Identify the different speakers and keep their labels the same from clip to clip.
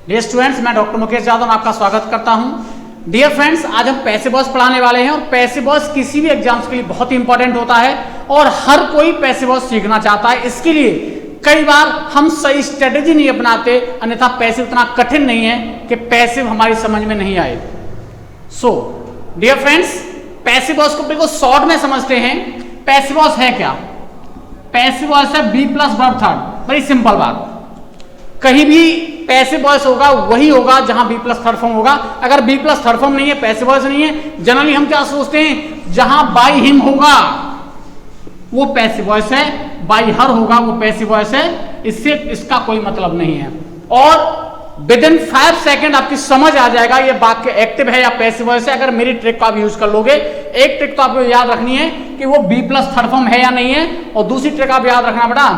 Speaker 1: Dear students, मैं doctor Mukesh Yadav आपका स्वागत करता हूं। डियर फ्रेंड्स, आज हम पैसिव वॉइस पढ़ाने वाले हैं और पैसिव वॉइस किसी भी एग्जाम्स के लिए बहुत ही इंपॉर्टेंट होता है और हर कोई पैसिव वॉइस सीखना चाहता है। इसके लिए कई बार हम सही स्ट्रेटेजी नहीं अपनाते, अन्यथा पैसिव इतना कठिन नहीं है कि पैसिव हमारी समझ में नहीं आए। So dear friends, passive voice को बिल्कुल शॉर्ट में समझते हैं। पैसिव वॉइस है क्या? पैसिव वॉइस है बी प्लस वर्ब थर्ड। बड़ी सिंपल बात, कहीं भी पैसिव वॉइस होगा वही होगा जहां बी प्लस थर्ड फॉर्म होगा। अगर बी प्लस थर्ड फॉर्म नहीं है, पैसिव वॉइस नहीं है। जनरली हम क्या सोचते हैं, जहां बाई हिम होगा वो पैसिव वॉइस है, बाई हर होगा वो पैसिव वॉइस है। इससे इसका कोई मतलब नहीं है और विद इन 5 सेकेंड आपकी समझ आ जाएगा ये वाक्य एक्टिव है या पैसिव वॉइस है अगर मेरी ट्रिक का आप यूज कर लोगे। एक ट्रिक तो आपको याद रखनी है कि वो बी प्लस थर्ड फॉर्म है या नहीं है, और दूसरी ट्रिक आप याद रखना बेटा,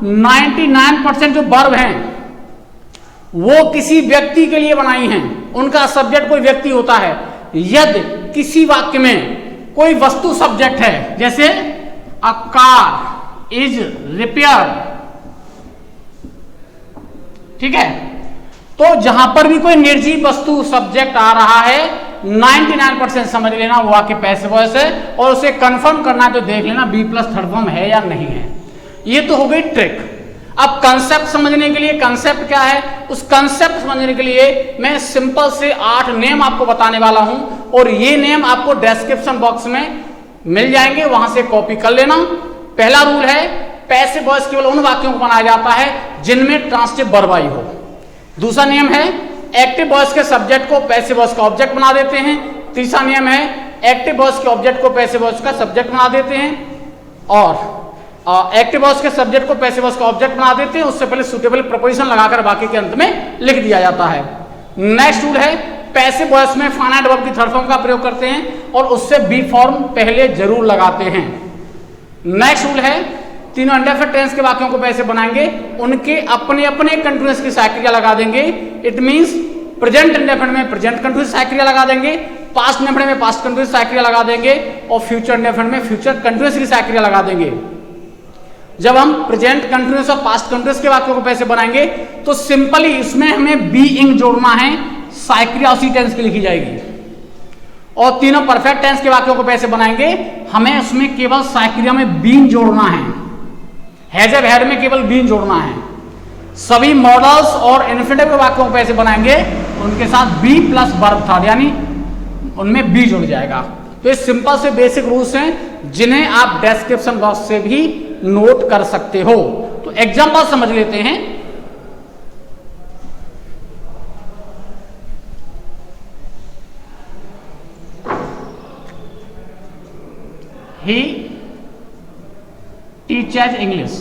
Speaker 1: 99% जो वर्ब हैं वो किसी व्यक्ति के लिए बनाई हैं। उनका सब्जेक्ट कोई व्यक्ति होता है। यदि किसी वाक्य में कोई वस्तु सब्जेक्ट है, जैसे अ कार इज रिपेयर, ठीक है, तो जहां पर भी कोई निर्जीव वस्तु सब्जेक्ट आ रहा है 99% समझ लेना वो वाक्य पैसिव वॉइस है, और उसे कंफर्म करना है तो देख लेना बी प्लस थर्ड फॉर्म है या नहीं है। ये तो हो गई ट्रिक। अब कंसेप्ट समझने के लिए, कंसेप्ट क्या है, उस कंसेप्ट समझने के लिए मैं सिंपल से 8 नेम आपको बताने वाला हूं और ये नेम आपको डिस्क्रिप्शन बॉक्स में मिल जाएंगे, वहां से कॉपी कर लेना। पहला रूल है, पैसिव वॉइस केवल उन वाक्यों को बनाया जाता है जिनमें ट्रांसिटिव वर्ब आई हो। दूसरा नियम है, एक्टिव वॉइस के सब्जेक्ट को पैसिव वॉइस का ऑब्जेक्ट बना देते हैं। तीसरा नियम है, एक्टिव वॉइस के ऑब्जेक्ट को पैसिव वॉइस का सब्जेक्ट बना देते हैं, और एक्टिव वॉइस के सब्जेक्ट को पैसिव वॉइस का ऑब्जेक्ट बना देते हैं। उससे पहले सुटेबल प्रपोजिशन लगाकर वाक्य के अंत में लिख दिया जाता है। नेक्स्ट रूल है, पैसिव वॉइस में फाइनाइट वर्ब की थर्ड फॉर्म का प्रयोग करते हैं और उससे बी फॉर्म पहले जरूर लगाते हैं। नेक्स्ट रूल है, तीनों इंडेफिनिट टेंस के वाक्यों को पैसे बनाएंगे, उनके अपने अपने कंटीन्यूअस की सहायक्रिया लगा देंगे। इट मींस प्रेजेंट इंडेफिनिट में प्रेजेंट कंटीन्यूअस सहायक्रिया लगा देंगे, पास्ट इंडेफिनिट में पास्ट कंटीन्यूअस सहायक्रिया लगा देंगे, और फ्यूचर इंडेफिनिट में फ्यूचर कंटीन्यूअस की सहायक्रिया लगा देंगे। जब हम प्रेजेंट कंटीन्यूअस और पास्ट कंटीन्यूअस के वाक्यों को पैसे बनाएंगे तो सिंपली इसमें हमें बीइंग जोड़ना है, सहायक्रिया उसी टेंस की लिखी जाएगी। और तीनों परफेक्ट टेंस के वाक्यों को पैसे बनाएंगे, हमें उसमें केवल सहायक्रिया में बीन जोड़ना है, हैज एंड हैड में केवल बीन जोड़ना है। सभी मॉडल्स और इन्फिनिटिव के वाक्यों को पैसे बनाएंगे, उनके साथ बी प्लस वर्ब थर्ड यानी उनमें बी जुड़ जाएगा। तो ये सिंपल से बेसिक रूल्स हैं जिन्हें आप डिस्क्रिप्शन बॉक्स से भी नोट कर सकते हो। तो एग्जांपल समझ लेते हैं। ही टीचेज इंग्लिश,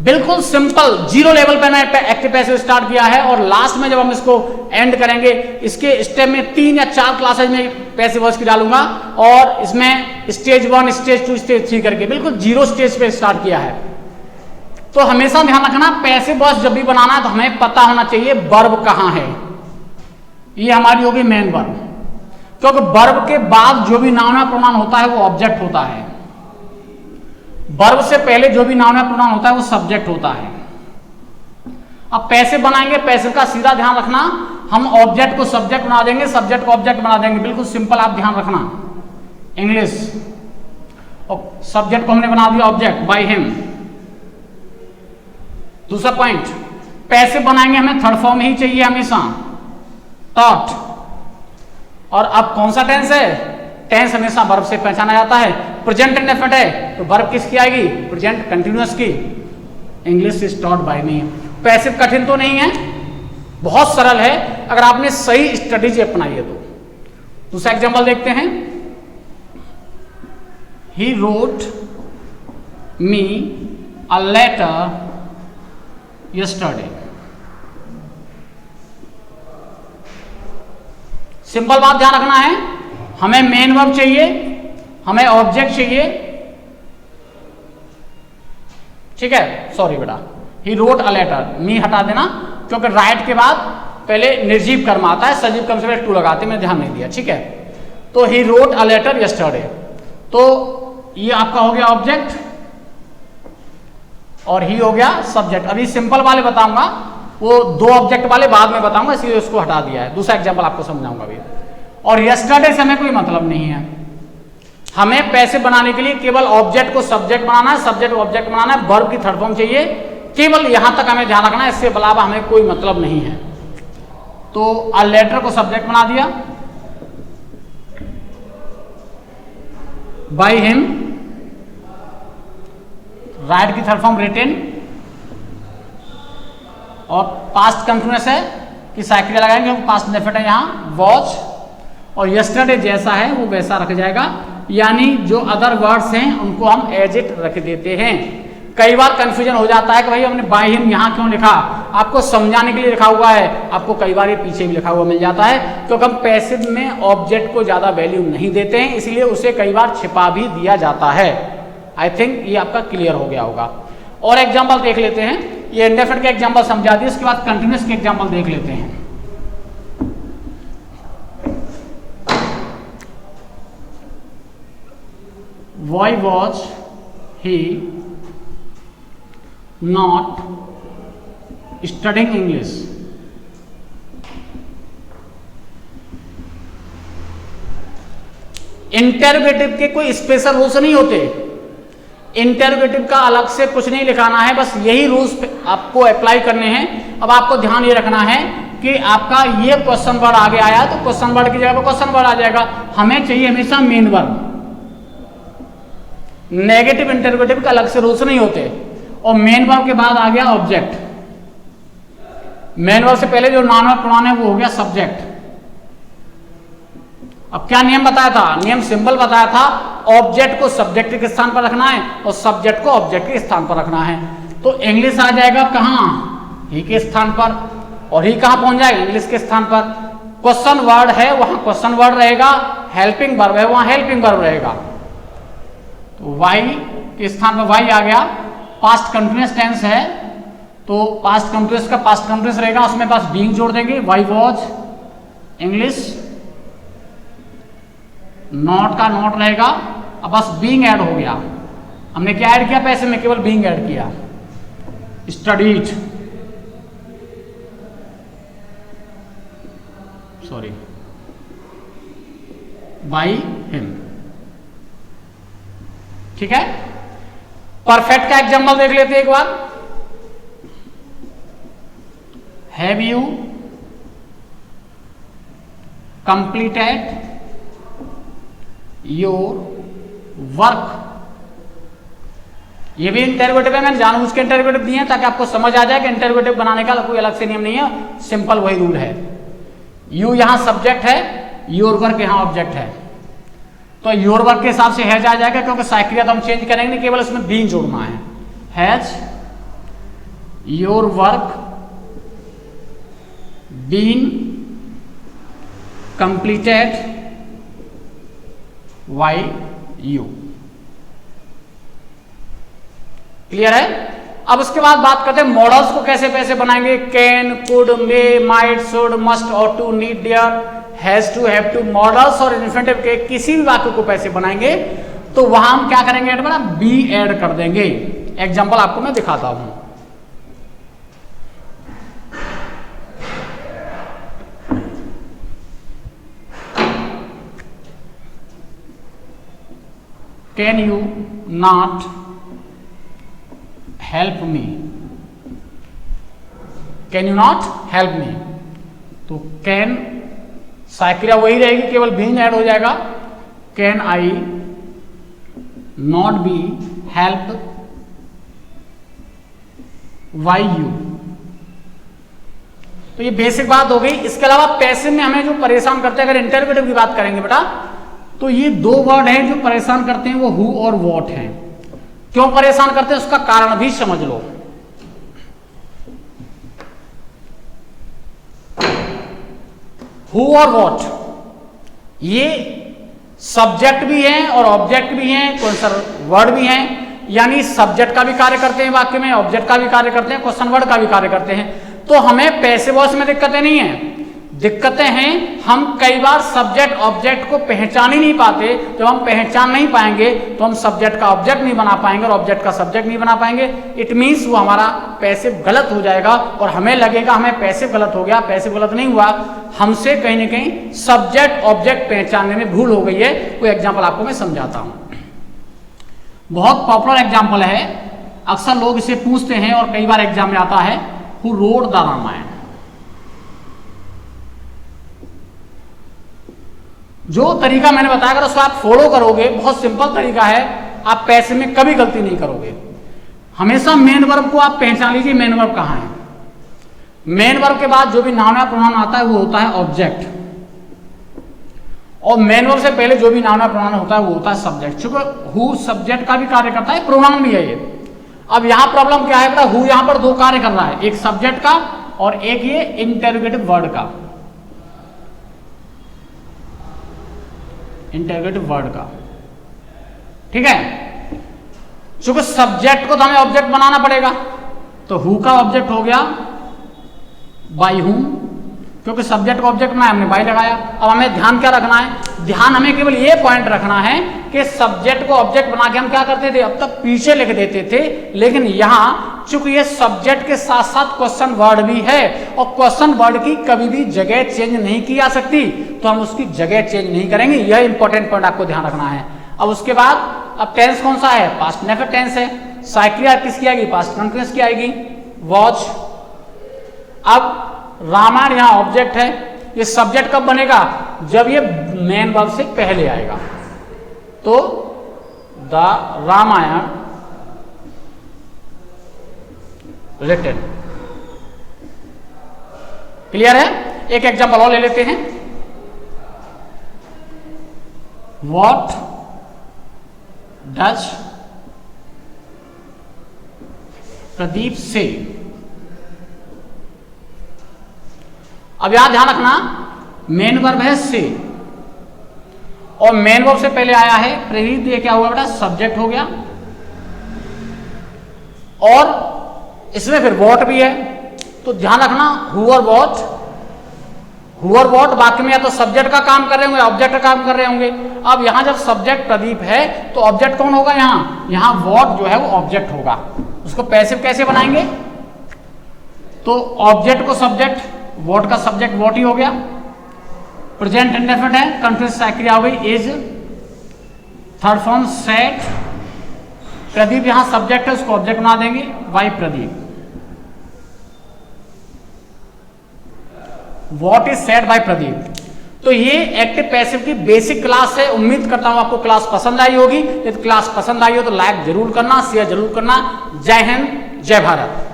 Speaker 1: बिल्कुल सिंपल, जीरो लेवल पे मैं एक्टिव पैसिव स्टार्ट किया है और लास्ट में जब हम इसको एंड करेंगे, इसके स्टेप में 3 या 4 क्लासेज में पैसिव वॉइस की डालूंगा और इसमें स्टेज 1, स्टेज 2, स्टेज 3 करके बिल्कुल जीरो स्टेज पे स्टार्ट किया है। तो हमेशा ध्यान रखना, पैसिव वॉइस जब भी बनाना है तो हमें पता होना चाहिए वर्ब कहां है। ये हमारी होगी मेन वर्ब, क्योंकि वर्ब के बाद जो भी नाउन या प्रोनाउन होता है वो ऑब्जेक्ट होता है। वर्ब से पहले जो भी नाउन या प्रोनाउन होता है वो सब्जेक्ट होता है। अब पैसिव बनाएंगे, पैसिव का सीधा ध्यान रखना, हम ऑब्जेक्ट को सब्जेक्ट बना देंगे, सब्जेक्ट को ऑब्जेक्ट बना देंगे, बिल्कुल सिंपल, आप ध्यान रखना। इंग्लिश, और सब्जेक्ट को हमने बना दिया ऑब्जेक्ट बाय हिम। दूसरा पॉइंट, पैसिव बनाएंगे हमें थर्ड फॉर्म ही चाहिए हमेशा, थॉट। और अब कौन सा टेंस है? टेंस हमेशा वर्ब से पहचाना जाता है। प्रेजेंट इंडेफिनिट है तो वर्ब किसकी आएगी? प्रेजेंट कंटीन्यूअस की। English is taught by me. Passive कठिन तो नहीं है, बहुत सरल है अगर आपने सही स्ट्रेटेजी अपनाई है तो। दूसरा एग्जांपल देखते हैं। He wrote me a letter yesterday. Simple बात ध्यान रखना है, हमें मेन वर्ब चाहिए, हमें ऑब्जेक्ट चाहिए, ठीक है। सॉरी बेटा, ही रोट अ लेटर, मी हटा देना क्योंकि राइट के बाद पहले निर्जीव कर्म आता है, सजीव कर्म से पहले टू लगाते, मैं ध्यान नहीं दिया, ठीक है। तो he wrote a letter yesterday, तो ये आपका हो गया ऑब्जेक्ट, और ही हो गया सब्जेक्ट। अभी सिंपल वाले बताऊंगा, वो दो ऑब्जेक्ट वाले बाद में बताऊंगा, इसलिए उसको हटा दिया है। दूसरा एग्जांपल आपको समझाऊंगा अभी। और यस्टरडे से हमें कोई मतलब नहीं है, हमें पैसे बनाने के लिए केवल ऑब्जेक्ट को सब्जेक्ट बनाना है, सब्जेक्ट को ऑब्जेक्ट बनाना है, वर्ब की थर्ड फॉर्म चाहिए, केवल यहां तक हमें ध्यान रखना है, इससे अलावा हमें कोई मतलब नहीं है। तो अ लेटर को सब्जेक्ट बना दिया, बाय हिम, राइट की थर्ड फॉर्म रिटेन, और पास्ट कंटिन्यूअस है कि साइकिल लगाएंगे, पास्ट डेफिनेट है यहां वॉच, और यस्टरडे जैसा है वो वैसा रख जाएगा, यानी जो अदर वर्ड्स हैं उनको हम एज इट रख देते हैं। कई बार कंफ्यूजन हो जाता है कि भाई हमने बाय हिम यहां क्यों लिखा, आपको समझाने के लिए लिखा हुआ है, आपको कई बार ये पीछे भी लिखा हुआ मिल जाता है, क्योंकि हम पैसिव में ऑब्जेक्ट को ज्यादा वैल्यू नहीं देते हैं, इसलिए उसे कई बार छिपा भी दिया जाता है। आई थिंक ये आपका क्लियर हो गया होगा। और एग्जाम्पल देख लेते हैं, ये इंडेफिनिट के एग्जाम्पल समझा दिए, उसके बाद कंटिन्यूअस के एग्जाम्पल देख लेते हैं। Why was he not studying English? Interrogative के कोई स्पेशल रूल्स नहीं होते, इंटेरोगेटिव का अलग से कुछ नहीं लिखाना है, बस यही रूल्स आपको अप्लाई करने हैं। अब आपको ध्यान ये रखना है कि आपका ये क्वेश्चन वर्ड आगे आया तो क्वेश्चन वर्ड की जगह पर क्वेश्चन वर्ड आ जाएगा, हमें चाहिए हमेशा मेन वर्ब। नेगेटिव इंटरोगेटिव का अलग से रूल्स नहीं होते। और मेन वर्ब के बाद आ गया ऑब्जेक्ट, मेन वर्ब से पहले जो नॉन वर्ब प्रोनाउन है वो हो गया सब्जेक्ट। अब क्या नियम बताया था, नियम सिंपल बताया था, ऑब्जेक्ट को सब्जेक्ट के स्थान पर रखना है और सब्जेक्ट को ऑब्जेक्ट के स्थान पर रखना है। तो इंग्लिश आ जाएगा कहां, ही के स्थान पर, और ही कहां पहुंच जाएगा, इंग्लिश के स्थान पर। क्वेश्चन वर्ड है वहां क्वेश्चन वर्ड रहेगा, हेल्पिंग वर्ब है वहां हेल्पिंग वर्ब रहेगा। तो वाई के स्थान पर वाई आ गया। पास्ट कंटिन्यूअस टेंस है तो पास्ट कंटिन्यूअस का पास्ट कंटिन्यूअस रहेगा, उसमें पास बीइंग जोड़ देंगे, वाई वॉज इंग्लिश, नॉट का नॉट रहेगा, अब बस बीइंग ऐड हो गया। हमने क्या ऐड किया, पैसे में केवल बीइंग ऐड किया। Studied, sorry, by him. ठीक है, परफेक्ट का एग्जाम्पल देख लेते हैं एक बार। Have you completed your work, ये भी इंटरोगेटिव है, मैंने जानबूझ के इंटरोगेटिव दिए हैं ताकि आपको समझ आ जाए कि इंटरोगेटिव बनाने का कोई अलग से नियम नहीं है, सिंपल वही रूल है। यू यहां सब्जेक्ट है, योर वर्क यहां ऑब्जेक्ट है, तो योर वर्क के हिसाब से हैज आ जाएगा, क्योंकि साइक्रिया तो हम चेंज करेंगे नहीं, केवल इसमें बीइंग जोड़ना है। Has your work been completed by you. Clear है। अब उसके बाद बात करते हैं मॉडल्स को कैसे कैसे बनाएंगे। Can, could, may, might, should, must, ought to, need, dare, has to, have to, modals और इन्फिनिटिव के किसी भी वाक्य को कैसे बनाएंगे तो वहां हम क्या करेंगे, ऐड बना बी ऐड कर देंगे। एग्जांपल आपको मैं दिखाता हूं। Can you not help me, can you not help me, तो कैन साइक्रिया वही रहेगी, केवल बीइंग ऐड हो जाएगा। Can I not be help by you, तो ये बेसिक बात हो गई। इसके अलावा पैसिव में हमें जो परेशान करते हैं, अगर इंटरोगेटिव की बात करेंगे बेटा, तो ये दो वर्ड हैं जो परेशान करते हैं, वो हु और व्हाट हैं। क्यों परेशान करते हैं उसका कारण भी समझ लो। हु और व्हाट ये सब्जेक्ट भी हैं और ऑब्जेक्ट भी हैं, क्वेश्चन वर्ड भी हैं, यानी सब्जेक्ट का भी कार्य करते हैं वाक्य में, ऑब्जेक्ट का भी कार्य करते हैं, क्वेश्चन वर्ड का भी कार्य करते हैं। तो हमें पैसिव वॉइस में दिक्कतें नहीं है, दिक्कतें हैं, हम कई बार सब्जेक्ट ऑब्जेक्ट को पहचान ही नहीं पाते। जब हम पहचान नहीं पाएंगे तो हम सब्जेक्ट का ऑब्जेक्ट नहीं बना पाएंगे और ऑब्जेक्ट का सब्जेक्ट नहीं बना पाएंगे। इट मीन्स वो हमारा पैसिव गलत हो जाएगा और हमें लगेगा हमें पैसिव गलत हो गया। पैसिव गलत नहीं हुआ, हमसे कहीं ना कहीं सब्जेक्ट ऑब्जेक्ट पहचानने में भूल हो गई है। कोई एग्जाम्पल आपको मैं समझाता हूं। बहुत पॉपुलर एग्जाम्पल है, अक्सर लोग इसे पूछते हैं और कई बार एग्जाम में आता है, हु रोट द रामायण। जो तरीका मैंने बताया अगर उसको आप फॉलो करोगे, बहुत सिंपल तरीका है, आप पैसे में कभी गलती नहीं करोगे। हमेशा मेन वर्ब को आप पहचान लीजिए, मेन वर्ब कहां है। मेन वर्ब के बाद जो भी नाउन या प्रोनाउन आता है वो होता है ऑब्जेक्ट, और मेन वर्ब से पहले जो भी नाउन या प्रोनाउन होता है वो होता है सब्जेक्ट। चूंकि हु सब्जेक्ट का भी कार्य करता है, प्रोनाउन भी है ये। अब यहां प्रॉब्लम क्या है बेटा, हु यहां पर दो कार्य कर रहा है, एक सब्जेक्ट का और एक ये इंटरोगेटिव वर्ड का, इंटरोगेटिव वर्ड का, ठीक है। चूंकि सब्जेक्ट को तो हमें ऑब्जेक्ट बनाना पड़ेगा, तो हु का ऑब्जेक्ट हो गया बाई हुम, क्योंकि सब्जेक्ट को ऑब्जेक्ट बनाया हमने बाई लगाया। अब हमें ध्यान क्या रखना है, ध्यान हमें केवल ये पॉइंट रखना है कि सब्जेक्ट को ऑब्जेक्ट बना के हम क्या करते थे, अब तक पीछे लिख देते थे, लेकिन यहां चूंकि ये सब्जेक्ट के साथ साथ क्वेश्चन वर्ड भी है और क्वेश्चन वर्ड की कभी भी जगह चेंज नहीं की जा सकती, तो हम उसकी जगह चेंज नहीं करेंगे। यह इंपॉर्टेंट पॉइंट आपको ध्यान रखना है। अब उसके बाद अब टेंस कौन सा है, पास्ट नेफेक्ट टेंस है। साइक्लिया किसकी आएगी, पास्ट कंटिन्यूअस की आएगी, वॉच। अब रामायण यहां ऑब्जेक्ट है, ये सब्जेक्ट कब बनेगा, जब ये मेन वर्ब से पहले आएगा। तो द रामायण रिटन। क्लियर है। एक एग्जांपल और ले लेते हैं। व्हाट डज प्रदीप से। अब यहां ध्यान रखना, मेन वर्ब है से और मेन वर्ब से पहले आया है प्रदीप, ये क्या हुआ बेटा, सब्जेक्ट हो गया। और इसमें फिर वॉट भी है, तो ध्यान रखना हु और वॉट, हु और वॉट वाक्य में या तो सब्जेक्ट का काम कर रहे होंगे, ऑब्जेक्ट का काम कर रहे होंगे। अब यहां जब सब्जेक्ट प्रदीप है तो ऑब्जेक्ट कौन होगा, यहां वॉट जो है वो ऑब्जेक्ट होगा। उसको पैसिव कैसे बनाएंगे, तो ऑब्जेक्ट को सब्जेक्ट, वॉट का सब्जेक्ट वॉट ही हो गया। प्रेजेंट इंडेफिनिट है, कंटिन्यूअस क्रिया हो गई is. Third form set, Pradeep यहां सब्जेक्ट है, उसको ऑब्जेक्ट बना देंगे by Pradeep. What is set by Pradeep. तो ये एक्टिव पैसिव की बेसिक क्लास है। उम्मीद करता हूं आपको क्लास पसंद आई होगी। यदि क्लास पसंद आई हो तो लाइक जरूर करना, शेयर जरूर करना। जय हिंद, जय भारत।